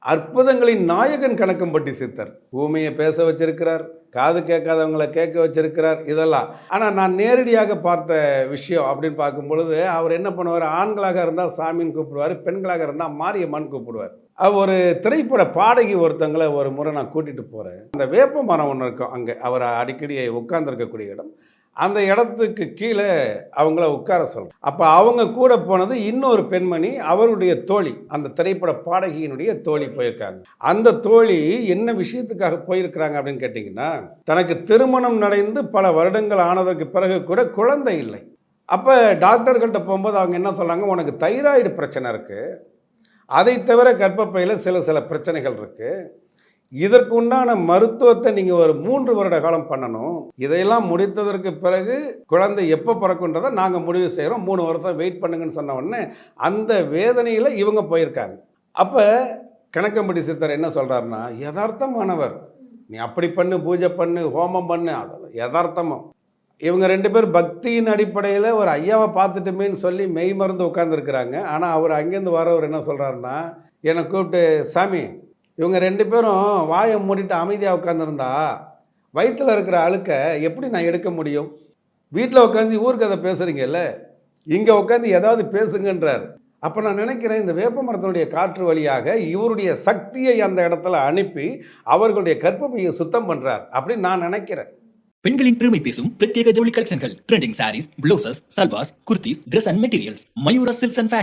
அற்புதங்களின் நாயகன் கணக்கம்பட்டி சித்தர். ஊமையை பேச வச்சிருக்கிறார், காது கேட்காதவங்கள கேட்க வச்சிருக்கிறார், இதெல்லாம். ஆனா நான் நேரடியாக பார்த்த விஷயம் அப்படின்னு பார்க்கும் பொழுது, அவர் என்ன பண்ணுவாரு, ஆண்களாக இருந்தா சாமின்னு கூப்பிடுவாரு, பெண்களாக இருந்தா மாரியம்மான்னு கூப்பிடுவார். ஒரு திரைப்பட பாடகி ஒருத்தங்கள ஒரு முறை நான் கூட்டிட்டு போறேன். அந்த வேப்ப மரம் ஒண்ணு இருக்கும் அங்க. அவர் அடிக்கடி உட்கார்ந்திருக்கக்கூடிய இடம். அந்த இடத்துக்கு கீழ அவங்கள உட்கார சொல்றேன். அப்ப அவங்க கூட போனது இன்னொரு பெண்மணி, அவருடைய தோழி. அந்த திரைப்பட பாடகியினுடைய தோழி போயிருக்காங்க. அந்த தோழி என்ன விஷயத்துக்காக போயிருக்கிறாங்க அப்படின்னு கேட்டீங்கன்னா, தனக்கு திருமணம் நடந்து பல வருடங்கள் ஆனதற்கு பிறகு கூட குழந்தை இல்லை. அப்ப டாக்டர்கள்ட்ட போம்போது அவங்க என்ன சொல்றாங்க, "உனக்கு தைராய்டு பிரச்சனை இருக்கு. அதை தவிர கர்ப்பப்பையில சில சில பிரச்சனைகள் இருக்கு. இதற்கு உண்டான மருத்துவத்தை நீங்க ஒரு 3 வருட காலம் பண்ணணும். இதையெல்லாம் முடித்ததற்கு பிறகு குழந்தை எப்போ பிறக்குன்றதை நாங்க முடிவு செய்றோம். 3 வருஷம் வெயிட் பண்ணுங்கன்னு சொன்ன உடனே, அந்த வேதனையில இவங்க போயிருக்காங்க. அப்ப கணக்கம்பட்டி சித்தர் என்ன சொல்றாருன்னா, எதார்த்தமானவர். நீ அப்படி பண்ணு, பூஜை பண்ணு, ஹோமம் பண்ணு, அதெல்லாம் எதார்த்தமா. இவங்க 2 பேரும் பக்தியின் அடிப்படையில ஒரு ஐயாவ பார்த்துட்டோமேன்னு சொல்லி மெய் மறந்து உட்கார்ந்துருக்கிறாங்க. ஆனா, அவர் அங்கேருந்து வரவர் என்ன சொல்றாருன்னா, என்ன கூப்பிட்டு, "சாமி, இவங்க 2 பேரும் வாய மூடிட்டு அமைதியா உட்கார்ந்திருந்தா, வயித்துல இருக்கிற அழுக்க எப்படி நான் எடுக்க முடியும்? வீட்ல உட்காந்து ஊர் கதை பேசுறீங்கல்ல, இங்க உட்காந்து ஏதாவது பேசுங்கன்றார்." அப்ப நான் நினைக்கிறேன், இந்த வேப்ப மரத்தினுடைய காற்று வழியாக இவருடைய சக்தியை அந்த இடத்துல அனுப்பி, அவர்களுடைய கர்ப்பப்பையை சுத்தம் பண்றார் அப்படின்னு நான் நினைக்கிறேன். பெண்களின் பெருமை பேசும் பிரத்யேக ஜவுளி கலெக்ஷன்கள், trending sarees, blouses, salwars, kurtis, Dress and materials, Mayura silks and fashion.